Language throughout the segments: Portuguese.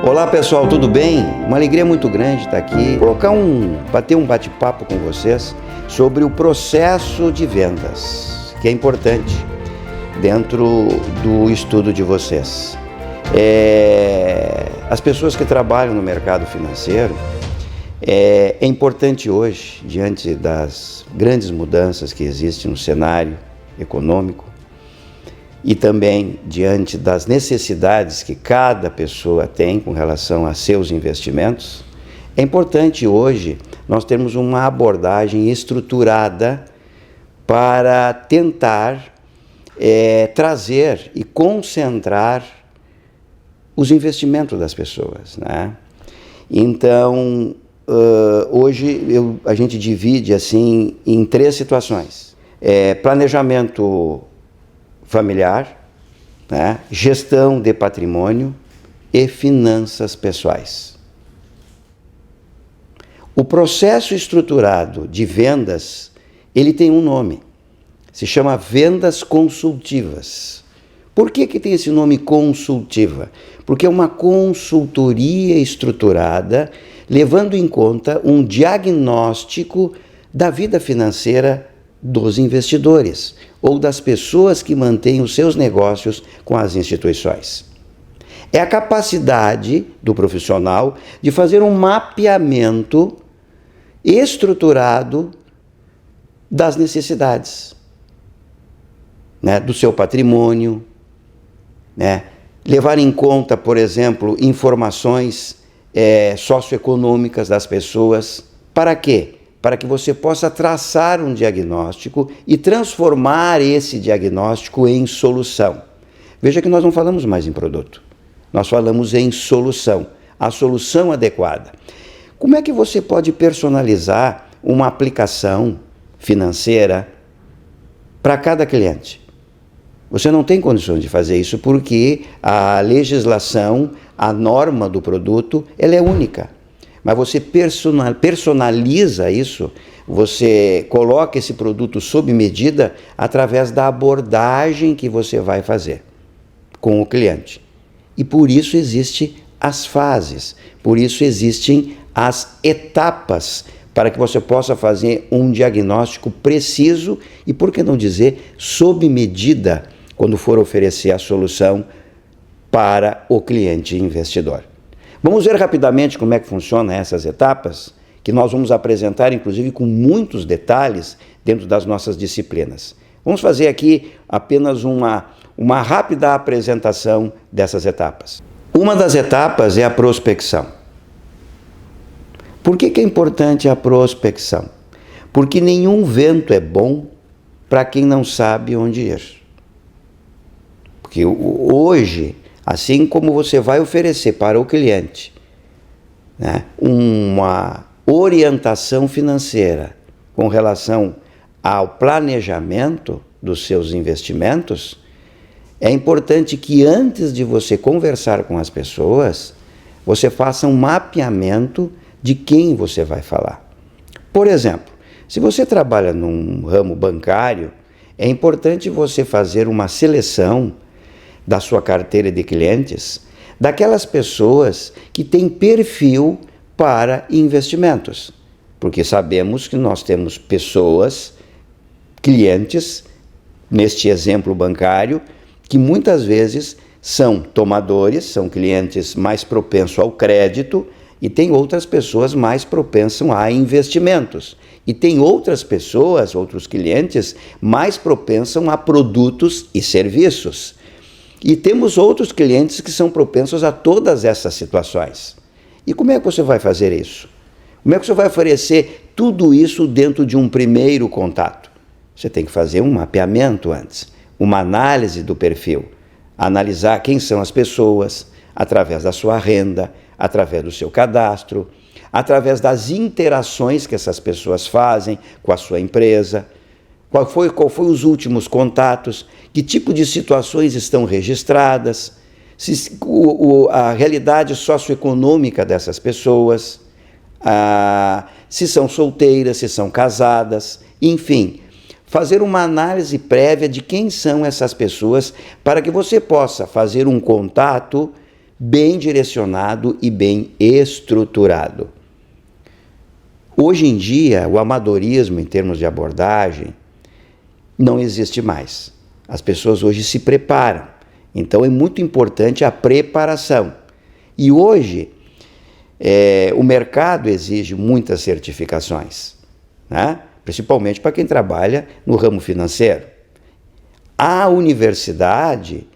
Olá pessoal, tudo bem? Uma alegria muito grande estar aqui, bater um bate-papo com vocês sobre o processo de vendas, que é importante dentro do estudo de vocês. As pessoas que trabalham no mercado financeiro, é importante hoje, diante das grandes mudanças que existem no cenário econômico e também diante das necessidades que cada pessoa tem com relação a seus investimentos, é importante hoje nós termos uma abordagem estruturada para tentar trazer e concentrar os investimentos das pessoas, né? Então, hoje a gente divide assim em 3 situações: planejamento familiar, né? Gestão de patrimônio e finanças pessoais. O processo estruturado de vendas, ele tem um nome, se chama vendas consultivas. Por que tem esse nome consultiva? Porque é uma consultoria estruturada, levando em conta um diagnóstico da vida financeira dos investidores ou das pessoas que mantêm os seus negócios com as instituições. É a capacidade do profissional de fazer um mapeamento estruturado das necessidades, né, do seu patrimônio, né, levar em conta, por exemplo, informações socioeconômicas das pessoas. Para quê? Para que você possa traçar um diagnóstico e transformar esse diagnóstico em solução. Veja que nós não falamos mais em produto, nós falamos em solução, a solução adequada. Como é que você pode personalizar uma aplicação financeira para cada cliente? Você não tem condições de fazer isso porque a legislação, a norma do produto, ela é única. Mas você personaliza isso, você coloca esse produto sob medida através da abordagem que você vai fazer com o cliente. E por isso existem as fases, por isso existem as etapas, para que você possa fazer um diagnóstico preciso e, por que não dizer, sob medida, quando for oferecer a solução para o cliente investidor. Vamos ver rapidamente como é que funcionam essas etapas, que nós vamos apresentar, inclusive, com muitos detalhes dentro das nossas disciplinas. Vamos fazer aqui apenas uma rápida apresentação dessas etapas. Uma das etapas é a prospecção. Por que é importante a prospecção? Porque nenhum vento é bom para quem não sabe onde ir. Porque hoje, assim como você vai oferecer para o cliente, né, uma orientação financeira com relação ao planejamento dos seus investimentos, é importante que antes de você conversar com as pessoas, você faça um mapeamento de quem você vai falar. Por exemplo, se você trabalha num ramo bancário, é importante você fazer uma seleção da sua carteira de clientes, daquelas pessoas que têm perfil para investimentos. Porque sabemos que nós temos pessoas, clientes, neste exemplo bancário, que muitas vezes são tomadores, são clientes mais propensos ao crédito, e tem outras pessoas mais propensas a investimentos. E tem outras pessoas, outros clientes, mais propensos a produtos e serviços. E temos outros clientes que são propensos a todas essas situações. E como é que você vai fazer isso? Como é que você vai oferecer tudo isso dentro de um primeiro contato? Você tem que fazer um mapeamento antes, uma análise do perfil, analisar quem são as pessoas, através da sua renda, através do seu cadastro, através das interações que essas pessoas fazem com a sua empresa. Qual foi os últimos contatos? Que tipo de situações estão registradas? A realidade socioeconômica dessas pessoas, se são solteiras, se são casadas, enfim. Fazer uma análise prévia de quem são essas pessoas para que você possa fazer um contato bem direcionado e bem estruturado. Hoje em dia, o amadorismo em termos de abordagem não existe mais. As pessoas hoje se preparam. Então é muito importante a preparação. E hoje o mercado exige muitas certificações, né? Principalmente para quem trabalha no ramo financeiro. A universidade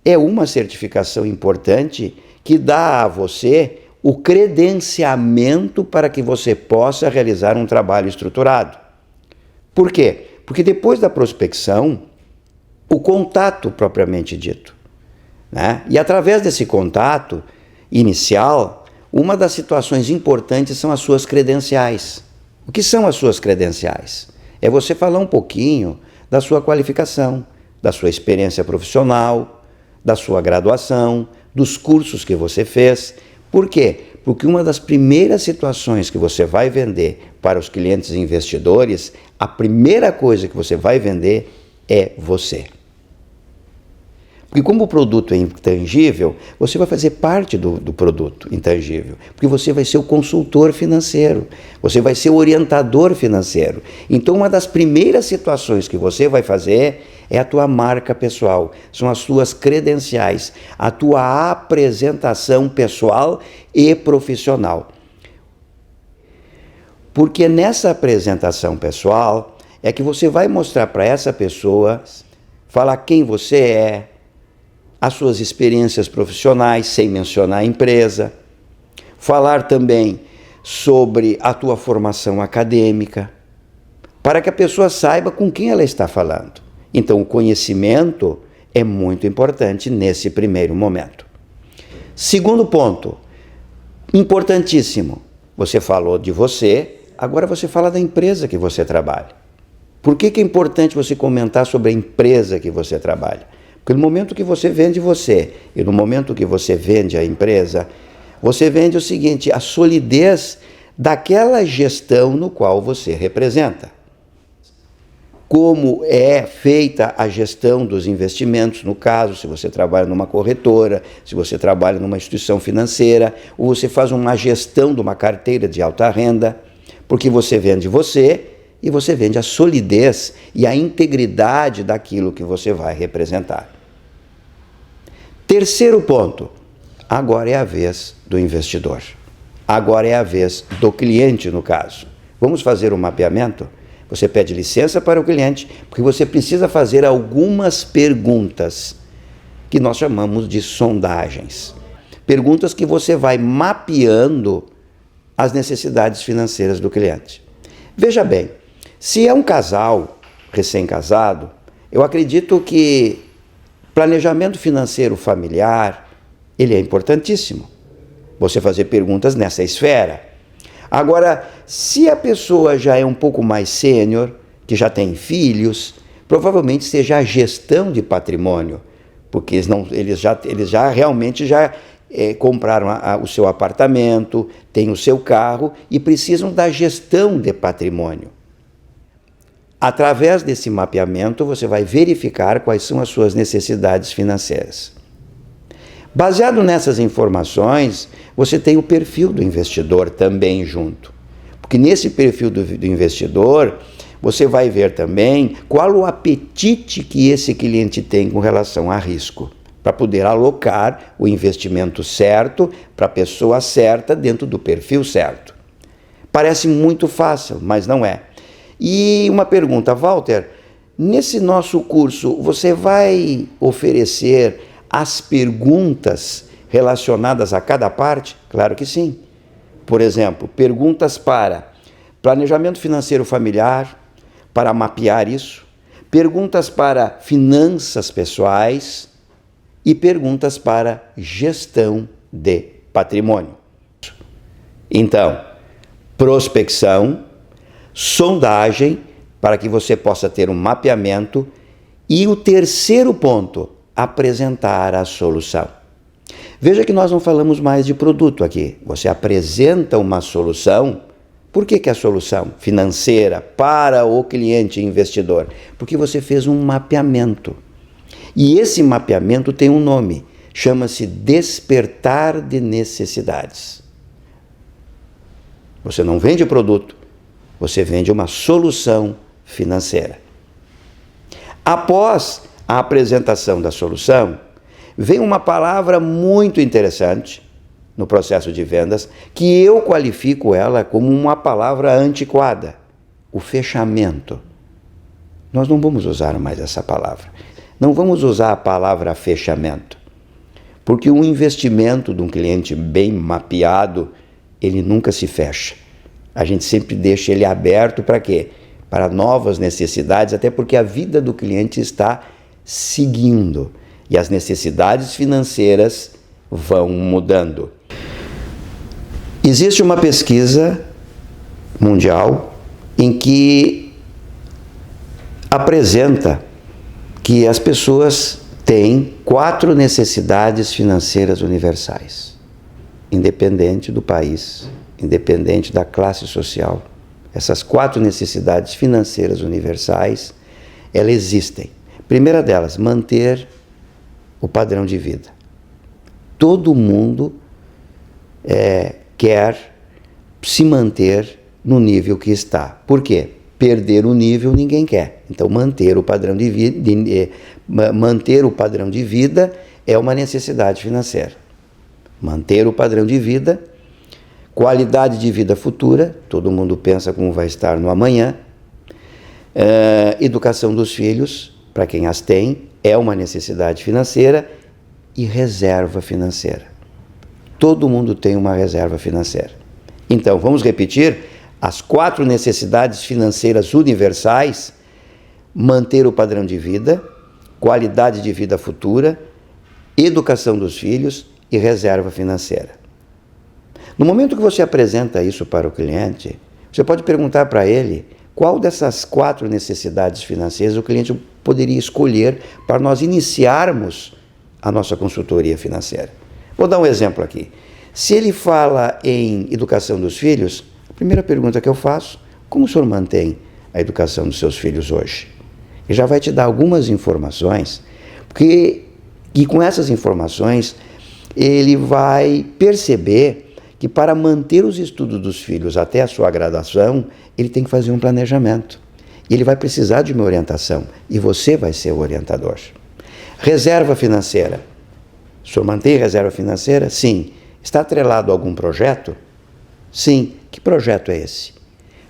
é uma certificação importante que dá a você o credenciamento para que você possa realizar um trabalho estruturado. Por quê? Porque depois da prospecção, o contato propriamente dito, né? E através desse contato inicial, uma das situações importantes são as suas credenciais. O que são as suas credenciais? É você falar um pouquinho da sua qualificação, da sua experiência profissional, da sua graduação, dos cursos que você fez. Por quê? Porque uma das primeiras situações que você vai vender para os clientes e investidores, a primeira coisa que você vai vender é você. Porque como o produto é intangível, você vai fazer parte do produto intangível. Porque você vai ser o consultor financeiro, você vai ser o orientador financeiro. Então uma das primeiras situações que você vai fazer é a tua marca pessoal, são as suas credenciais, a tua apresentação pessoal e profissional. Porque nessa apresentação pessoal é que você vai mostrar para essa pessoa, falar quem você é, as suas experiências profissionais, sem mencionar a empresa, falar também sobre a tua formação acadêmica, para que a pessoa saiba com quem ela está falando. Então, o conhecimento é muito importante nesse primeiro momento. Segundo ponto, importantíssimo, você falou de você, agora você fala da empresa que você trabalha. Por que é importante você comentar sobre a empresa que você trabalha? Porque no momento que você vende você e no momento que você vende a empresa, você vende o seguinte, a solidez daquela gestão no qual você representa. Como é feita a gestão dos investimentos, no caso, se você trabalha numa corretora, se você trabalha numa instituição financeira, ou você faz uma gestão de uma carteira de alta renda, porque você vende você e você vende a solidez e a integridade daquilo que você vai representar. Terceiro ponto, agora é a vez do investidor. Agora é a vez do cliente, no caso. Vamos fazer um mapeamento? Você pede licença para o cliente, porque você precisa fazer algumas perguntas, que nós chamamos de sondagens. Perguntas que você vai mapeando as necessidades financeiras do cliente. Veja bem, se é um casal recém-casado, eu acredito que planejamento financeiro familiar, ele é importantíssimo. Você fazer perguntas nessa esfera. Agora, se a pessoa já é um pouco mais sênior, que já tem filhos, provavelmente seja a gestão de patrimônio, porque eles já realmente compraram o seu apartamento, têm o seu carro e precisam da gestão de patrimônio. Através desse mapeamento, você vai verificar quais são as suas necessidades financeiras. Baseado nessas informações, você tem o perfil do investidor também junto. Porque nesse perfil do investidor, você vai ver também qual o apetite que esse cliente tem com relação a risco, para poder alocar o investimento certo para a pessoa certa dentro do perfil certo. Parece muito fácil, mas não é. E uma pergunta, Walter, nesse nosso curso você vai oferecer as perguntas relacionadas a cada parte? Claro que sim. Por exemplo, perguntas para planejamento financeiro familiar, para mapear isso, perguntas para finanças pessoais e perguntas para gestão de patrimônio. Então, prospecção, sondagem, para que você possa ter um mapeamento, e o terceiro ponto, apresentar a solução. Veja que nós não falamos mais de produto aqui. Você apresenta uma solução. Por que a solução financeira para o cliente investidor? Porque você fez um mapeamento. E esse mapeamento tem um nome, chama-se despertar de necessidades. Você não vende produto, você vende uma solução financeira. Após a apresentação da solução, vem uma palavra muito interessante no processo de vendas, que eu qualifico ela como uma palavra antiquada: o fechamento. Nós não vamos usar mais essa palavra. Não vamos usar a palavra fechamento, porque um investimento de um cliente bem mapeado, ele nunca se fecha. A gente sempre deixa ele aberto para quê? Para novas necessidades, até porque a vida do cliente está seguindo e as necessidades financeiras vão mudando. Existe uma pesquisa mundial em que apresenta que as pessoas têm 4 necessidades financeiras universais, independente do país, independente da classe social. Essas 4 necessidades financeiras universais, elas existem. Primeira delas, manter o padrão de vida. Todo mundo quer se manter no nível que está. Por quê? Perder o nível ninguém quer. Então, manter o padrão de vida é uma necessidade financeira. Manter o padrão de vida, qualidade de vida futura, todo mundo pensa como vai estar no amanhã. Educação dos filhos, para quem as tem, é uma necessidade financeira, e reserva financeira. Todo mundo tem uma reserva financeira. Então, vamos repetir as 4 necessidades financeiras universais: manter o padrão de vida, qualidade de vida futura, educação dos filhos e reserva financeira. No momento que você apresenta isso para o cliente, você pode perguntar para ele qual dessas 4 necessidades financeiras o cliente poderia escolher para nós iniciarmos a nossa consultoria financeira. Vou dar um exemplo aqui. Se ele fala em educação dos filhos, a primeira pergunta que eu faço: como o senhor mantém a educação dos seus filhos hoje? E já vai te dar algumas informações, e com essas informações ele vai perceber que para manter os estudos dos filhos até a sua graduação, ele tem que fazer um planejamento. E ele vai precisar de uma orientação, e você vai ser o orientador. Reserva financeira. O senhor mantém reserva financeira? Sim. Está atrelado a algum projeto? Sim. Que projeto é esse?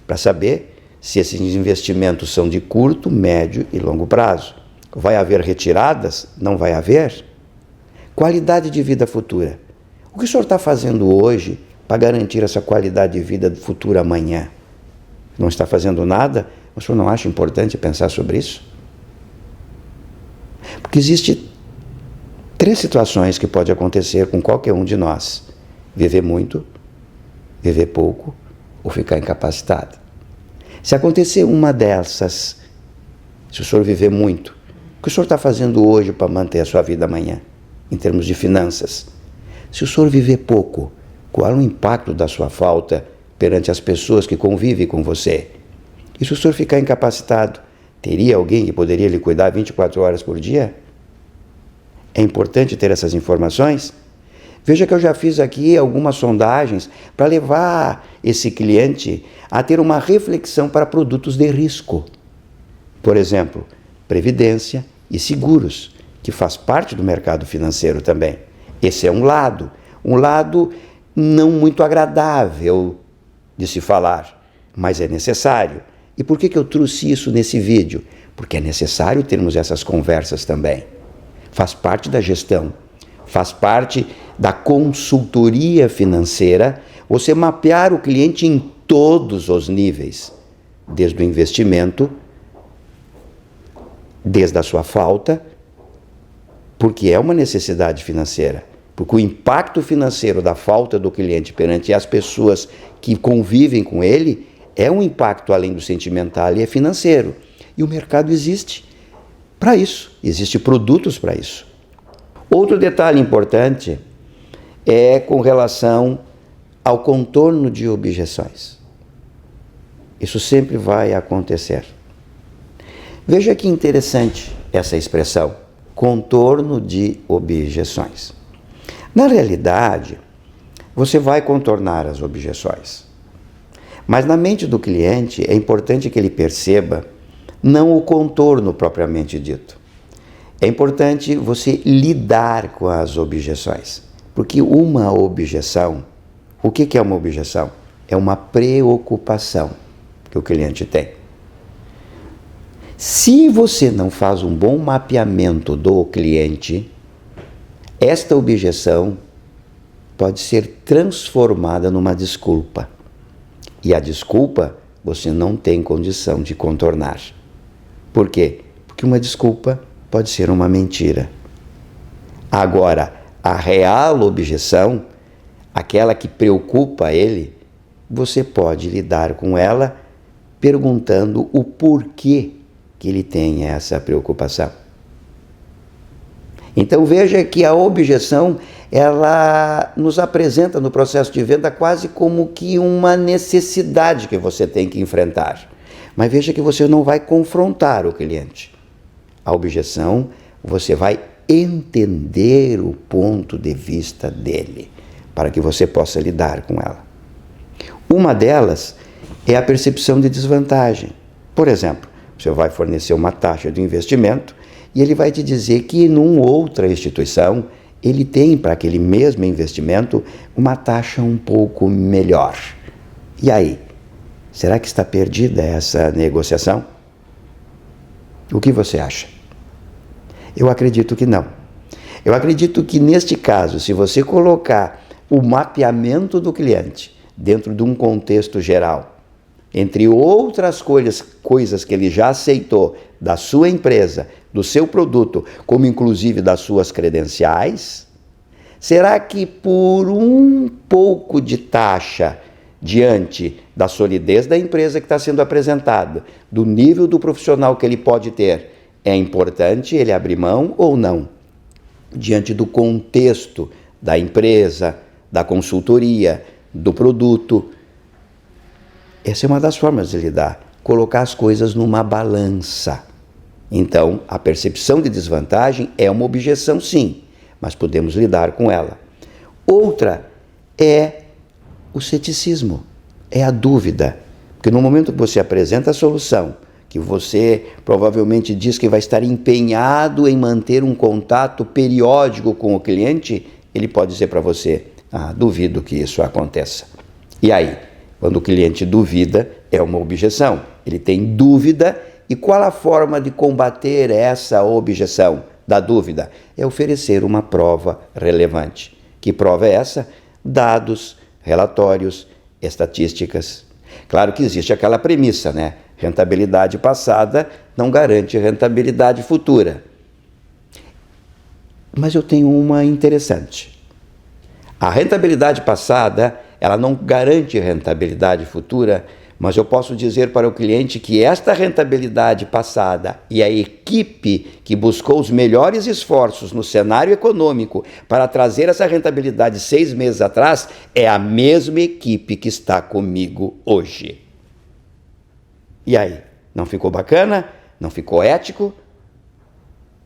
Para saber se esses investimentos são de curto, médio e longo prazo. Vai haver retiradas? Não vai haver? Qualidade de vida futura. O que o senhor está fazendo hoje para garantir essa qualidade de vida futura amanhã? Não está fazendo nada? O senhor não acha importante pensar sobre isso? Porque existem 3 situações que podem acontecer com qualquer um de nós: viver muito, viver pouco ou ficar incapacitado. Se acontecer uma dessas, se o senhor viver muito, o que o senhor está fazendo hoje para manter a sua vida amanhã, em termos de finanças? Se o senhor viver pouco, qual é o impacto da sua falta perante as pessoas que convivem com você? E se o senhor ficar incapacitado, teria alguém que poderia lhe cuidar 24 horas por dia? É importante ter essas informações. Veja que eu já fiz aqui algumas sondagens para levar esse cliente a ter uma reflexão para produtos de risco. Por exemplo, previdência e seguros, que faz parte do mercado financeiro também. Esse é um lado não muito agradável de se falar, mas é necessário. E por que eu trouxe isso nesse vídeo? Porque é necessário termos essas conversas também. Faz parte da gestão, faz parte da consultoria financeira, você mapear o cliente em todos os níveis, desde o investimento, desde a sua falta, porque é uma necessidade financeira, porque o impacto financeiro da falta do cliente perante as pessoas que convivem com ele é um impacto além do sentimental e é financeiro. E o mercado existe para isso, existem produtos para isso. Outro detalhe importante é com relação ao contorno de objeções. Isso sempre vai acontecer. Veja que interessante essa expressão, contorno de objeções. Na realidade, você vai contornar as objeções. Mas na mente do cliente é importante que ele perceba não o contorno propriamente dito. É importante você lidar com as objeções. Porque uma objeção, o que é uma objeção? É uma preocupação que o cliente tem. Se você não faz um bom mapeamento do cliente, esta objeção pode ser transformada numa desculpa. E a desculpa você não tem condição de contornar. Por quê? Porque uma desculpa pode ser uma mentira. Agora, a real objeção, aquela que preocupa ele, você pode lidar com ela perguntando o porquê que ele tem essa preocupação. Então veja que a objeção, ela nos apresenta no processo de venda quase como que uma necessidade que você tem que enfrentar. Mas veja que você não vai confrontar o cliente. A objeção, você vai entender o ponto de vista dele, para que você possa lidar com ela. Uma delas é a percepção de desvantagem. Por exemplo, você vai fornecer uma taxa de investimento e ele vai te dizer que em outra instituição ele tem para aquele mesmo investimento uma taxa um pouco melhor. E aí, será que está perdida essa negociação? O que você acha? Eu acredito que não. Eu acredito que neste caso, se você colocar o mapeamento do cliente dentro de um contexto geral, entre outras coisas que ele já aceitou da sua empresa, do seu produto, como inclusive das suas credenciais, será que por um pouco de taxa diante da solidez da empresa que está sendo apresentado, do nível do profissional que ele pode ter, é importante ele abrir mão ou não? Diante do contexto da empresa, da consultoria, do produto. Essa é uma das formas de lidar, colocar as coisas numa balança. Então, a percepção de desvantagem é uma objeção, sim, mas podemos lidar com ela. Outra é o ceticismo, é a dúvida. Porque no momento que você apresenta a solução, que você provavelmente diz que vai estar empenhado em manter um contato periódico com o cliente, ele pode dizer para você, duvido que isso aconteça. E aí? Quando o cliente duvida, é uma objeção. Ele tem dúvida, e qual a forma de combater essa objeção da dúvida? É oferecer uma prova relevante. Que prova é essa? Dados, relatórios, estatísticas. Claro que existe aquela premissa, né? Rentabilidade passada não garante rentabilidade futura. Mas eu tenho uma interessante. A rentabilidade passada, ela não garante rentabilidade futura, mas eu posso dizer para o cliente que esta rentabilidade passada e a equipe que buscou os melhores esforços no cenário econômico para trazer essa rentabilidade 6 meses atrás é a mesma equipe que está comigo hoje. E aí, não ficou bacana? Não ficou ético?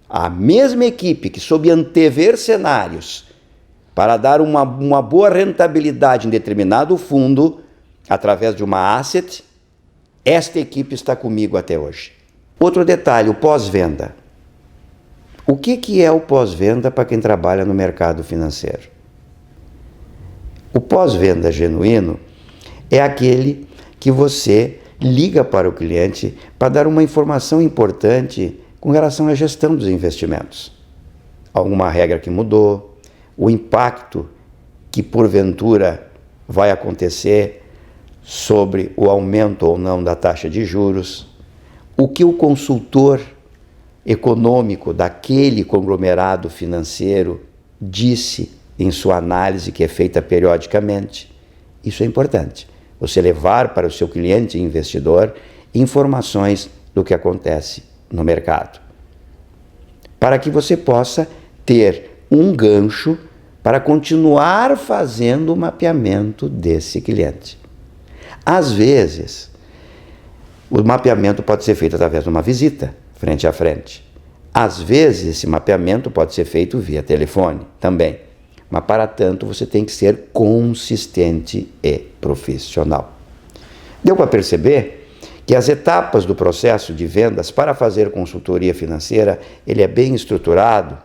A mesma equipe que soube antever cenários para dar uma boa rentabilidade em determinado fundo, através de uma asset, esta equipe está comigo até hoje. Outro detalhe, o pós-venda. O que é o pós-venda para quem trabalha no mercado financeiro? O pós-venda genuíno é aquele que você liga para o cliente para dar uma informação importante com relação à gestão dos investimentos. Alguma regra que mudou, o impacto que porventura vai acontecer sobre o aumento ou não da taxa de juros, o que o consultor econômico daquele conglomerado financeiro disse em sua análise que é feita periodicamente. Isso é importante. Você levar para o seu cliente investidor informações do que acontece no mercado, para que você possa ter um gancho para continuar fazendo o mapeamento desse cliente. Às vezes, o mapeamento pode ser feito através de uma visita, frente a frente. Às vezes, esse mapeamento pode ser feito via telefone também, mas para tanto você tem que ser consistente e profissional. Deu para perceber que as etapas do processo de vendas para fazer consultoria financeira, ele é bem estruturado,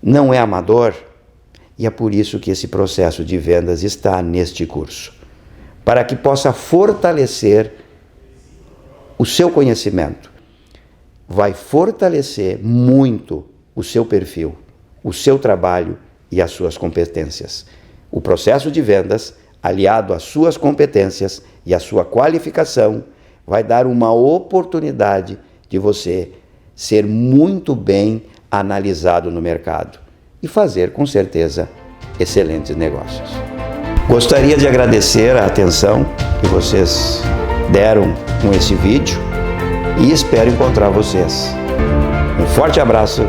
não é amador, e é por isso que esse processo de vendas está neste curso, para que possa fortalecer o seu conhecimento. Vai fortalecer muito o seu perfil, o seu trabalho e as suas competências. O processo de vendas, aliado às suas competências e à sua qualificação, vai dar uma oportunidade de você ser muito bem analisado no mercado e fazer, com certeza, excelentes negócios. Gostaria de agradecer a atenção que vocês deram com esse vídeo e espero encontrar vocês. Um forte abraço